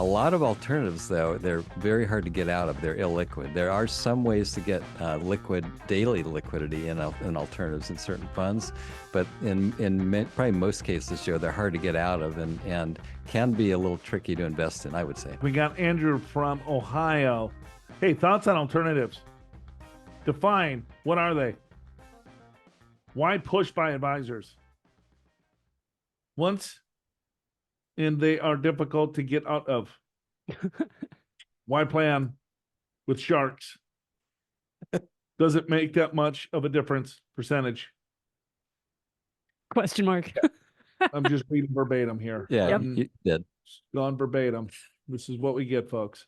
A lot of alternatives, though, they're very hard to get out of. They're illiquid. There are some ways to get liquid, daily liquidity in alternatives in certain funds, but in probably most cases, Joe, they're hard to get out of and can be a little tricky to invest in, I would say. We got Andrew from Ohio. Hey, thoughts on alternatives? Define, what are they? Why push by advisors? Once, and they are difficult to get out of. Why plan with sharks? Does it make that much of a difference, percentage? Question mark. I'm just reading verbatim here. Yeah, Yep. you did. Gone verbatim. This is what we get, folks.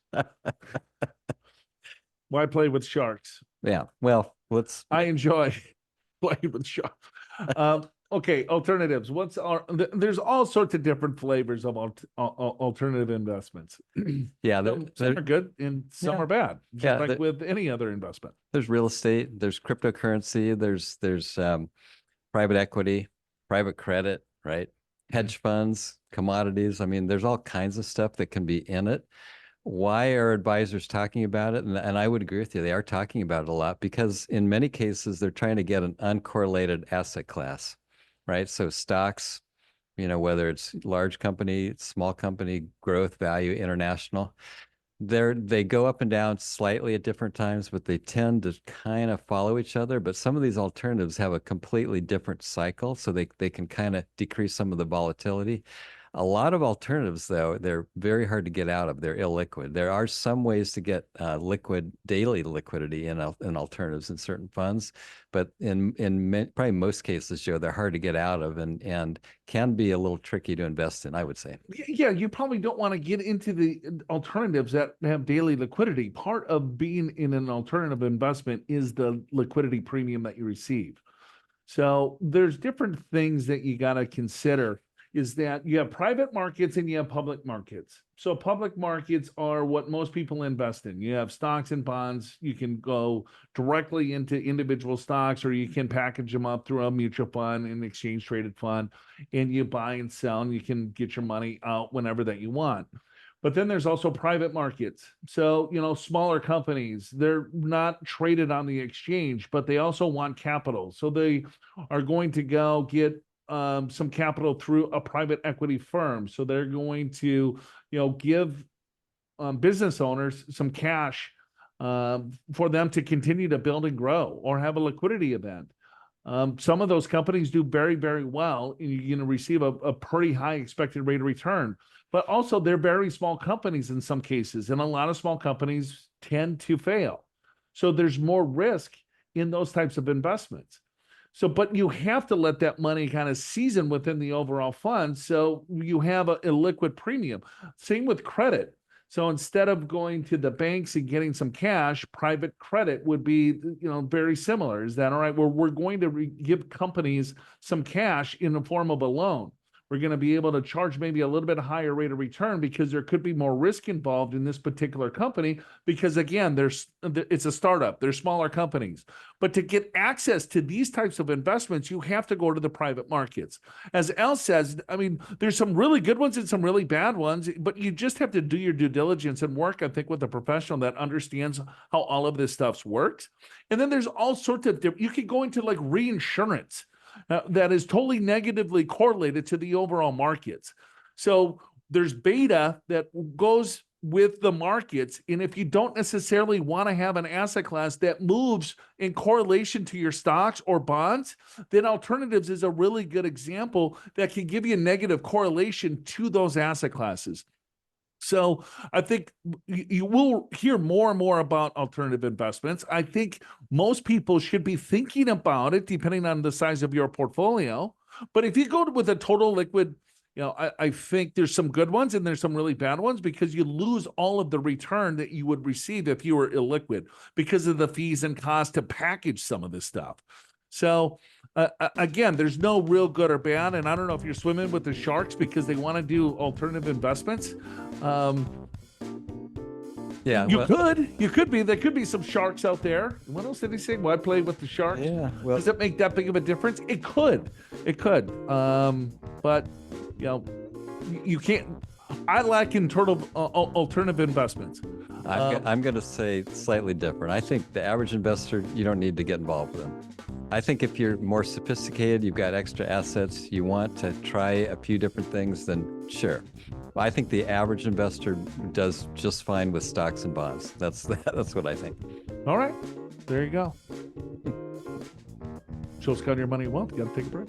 Why play with sharks? Yeah, well, I enjoy playing with sharks. Okay, alternatives. There's all sorts of different flavors of alternative investments. yeah, Some are good and some are bad. Just like Yeah, with any other investment. there's real estate, there's cryptocurrency, there's private equity, private credit, right? Hedge funds, commodities. I mean, there's all kinds of stuff that can be in it. Why are advisors talking about it? And I would agree with you. They are talking about it a lot because in many cases, they're trying to get an uncorrelated asset class, right? So stocks, whether it's large company, small company, growth, value, international, they go up and down slightly at different times, but they tend to kind of follow each other. But some of these alternatives have a completely different cycle, so they can kind of decrease some of the volatility. A lot of alternatives, though, they're very hard to get out of. They're illiquid. There are some ways to get daily liquidity in alternatives in certain funds, but in probably most cases, Joe, they're hard to get out of and can be a little tricky to invest in, I would say. Yeah, you probably don't want to get into the alternatives that have daily liquidity. Part of being in an alternative investment is the liquidity premium that you receive. So there's different things that you got to consider. Is that you have private markets and you have public markets. So public markets are what most people invest in. You have stocks and bonds. You can go directly into individual stocks, or you can package them up through a mutual fund, an exchange traded fund, and you buy and sell, and you can get your money out whenever that you want. But then there's also private markets. So, smaller companies, they're not traded on the exchange, but they also want capital. So they are going to go get some capital through a private equity firm. So they're going to, give business owners some cash for them to continue to build and grow or have a liquidity event. Some of those companies do very, very well, and you're going to receive a pretty high expected rate of return. But also, they're very small companies in some cases, and a lot of small companies tend to fail. So there's more risk in those types of investments. So, but you have to let that money kind of season within the overall fund. So you have a liquid premium. Same with credit. So instead of going to the banks and getting some cash, private credit would be, very similar. Is that all right? Well, we're going to give companies some cash in the form of a loan. We're going to be able to charge maybe a little bit higher rate of return because there could be more risk involved in this particular company because, again, it's a startup. They're smaller companies. But to get access to these types of investments, you have to go to the private markets. As Al says, I mean, there's some really good ones and some really bad ones, but you just have to do your due diligence and work, I think, with a professional that understands how all of this stuff works. And then there's all sorts of you could go into like reinsurance. That is totally negatively correlated to the overall markets. So there's beta that goes with the markets. And if you don't necessarily want to have an asset class that moves in correlation to your stocks or bonds, then alternatives is a really good example that can give you a negative correlation to those asset classes. So I think you will hear more and more about alternative investments. I think most people should be thinking about it depending on the size of your portfolio. But if you go with a total liquid, I think there's some good ones and there's some really bad ones because you lose all of the return that you would receive if you were illiquid because of the fees and costs to package some of this stuff. So again, there's no real good or bad. And I don't know if you're swimming with the sharks because they want to do alternative investments. Yeah, you could be. There could be some sharks out there. What else did he say? Why play with the sharks? Yeah. Well, does it make that big of a difference? It could. But you can't. I like alternative investments. I'm going to say slightly different. I think the average investor, you don't need to get involved with them. I think if you're more sophisticated, you've got extra assets, you want to try a few different things, then sure. I think the average investor does just fine with stocks and bonds. That's what I think. All right, there you go. Show's Got Your Money Wealth. You got to take a break.